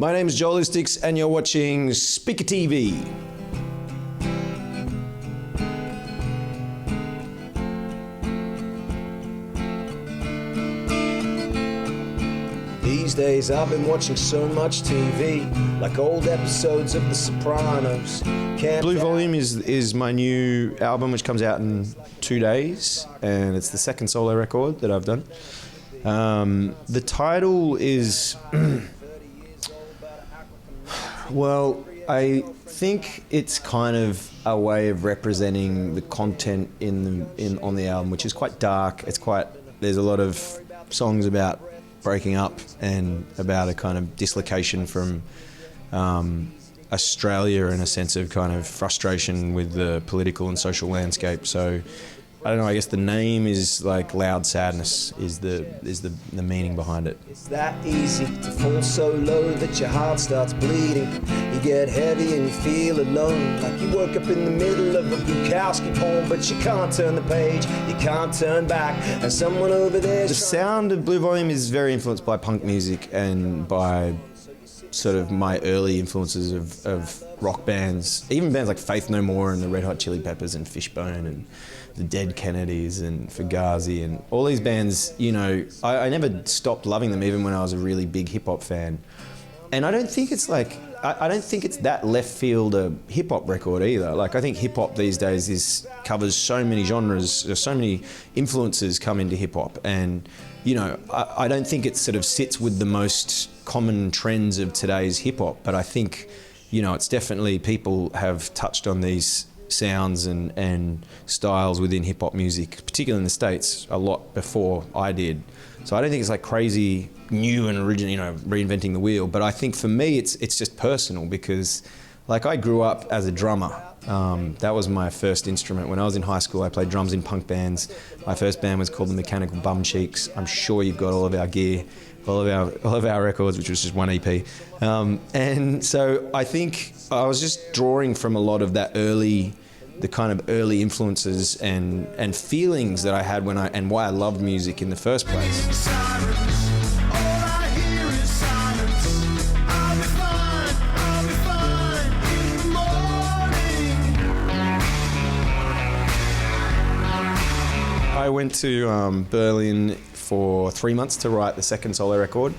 My name is Joelistics and you're watching Speaker TV. These days I've been watching so much TV, like old episodes of The Sopranos. Blue Volume is my new album, which comes out in 2 days, and it's the second solo record that I've done. The title is well, I think it's kind of a way of representing the content on the album, which is quite dark. There's a lot of songs about breaking up and about a kind of dislocation from Australia and a sense of kind of frustration with the political and social landscape. So I don't know, I guess the name is like Loud Sadness is the meaning behind it. It's that easy to fall so low that your heart starts bleeding. You get heavy and you feel alone, like you woke up in the middle of a Bukowski poem, but you can't turn the page, you can't turn back, and someone over there... The sound of Blue Volume is very influenced by punk music and by sort of my early influences of rock bands, even bands like Faith No More and the Red Hot Chili Peppers and Fishbone and the Dead Kennedys and Fugazi and all these bands. You know, I never stopped loving them even when I was a really big hip-hop fan. And I don't think it's like, I don't think it's that left field a hip-hop record either. Like, I think hip-hop these days covers so many genres, there's so many influences come into hip-hop, and you know, I don't think it sort of sits with the most common trends of today's hip-hop, but I think, you know, it's definitely, people have touched on these sounds and styles within hip-hop music, particularly in the States, a lot before I did. So I don't think it's like crazy new and original, you know, reinventing the wheel, but I think for me it's just personal, because like I grew up as a drummer. That was my first instrument. When I was in high school, I played drums in punk bands. My first band was called the Mechanical Bum Cheeks. I'm sure you've got all of our gear, all of our records, which was just one EP. And so I think I was just drawing from a lot of that the kind of early influences and feelings that I had and why I loved music in the first place. I went to Berlin for 3 months to write the second solo record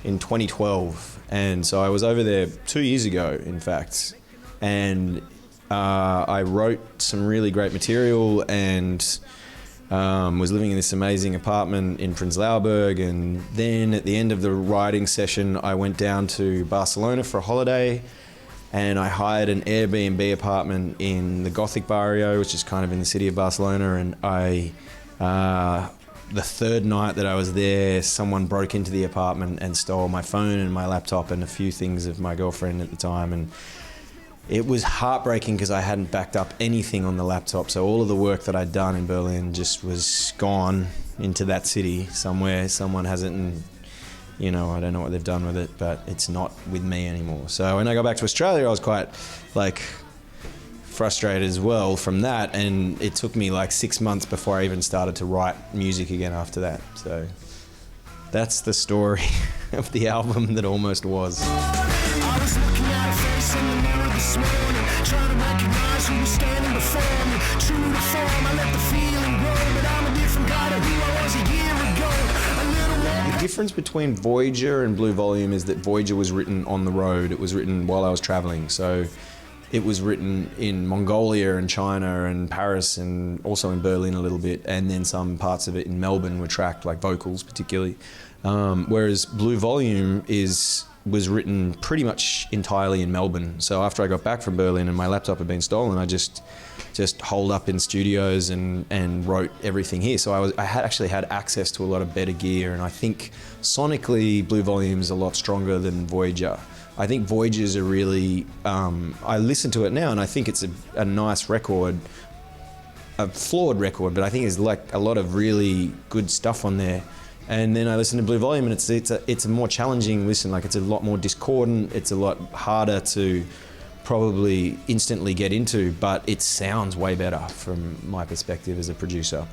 in 2012, and so I was over there 2 years ago, in fact, and I wrote some really great material and was living in this amazing apartment in Prenzlauberg, and then at the end of the writing session I went down to Barcelona for a holiday, and I hired an Airbnb apartment in the Gothic barrio, which is kind of in the city of Barcelona, and the third night that I was there, someone broke into the apartment and stole my phone and my laptop and a few things of my girlfriend at the time, and it was heartbreaking because I hadn't backed up anything on the laptop, so all of the work that I'd done in Berlin just was gone into that city somewhere. Someone has it, and you know, I don't know what they've done with it, but it's not with me anymore. So when I got back to Australia, I was quite like frustrated as well from that, and it took me like 6 months before I even started to write music again after that. So that's the story of the album that almost was. I was looking at a face in the mirror this morning, trying to recognize who was standing before me. True to form, I let the feeling grow, but I'm a different guy to who I was a year ago. A little more. The difference between Voyager and Blue Volume is that Voyager was written on the road. It was written while I was traveling, so it was written in Mongolia and China and Paris and also in Berlin a little bit, and then some parts of it in Melbourne were tracked, like vocals particularly. Whereas Blue Volume was written pretty much entirely in Melbourne. So after I got back from Berlin and my laptop had been stolen, I just holed up in studios and wrote everything here. So I had actually had access to a lot of better gear, and I think sonically Blue Volume is a lot stronger than Voyager. I think Voyager's a really, I listen to it now and I think it's a nice record, a flawed record, but I think there's like a lot of really good stuff on there. And then I listen to Blue Volume and it's a more challenging listen, like it's a lot more discordant, it's a lot harder to probably instantly get into, but it sounds way better from my perspective as a producer.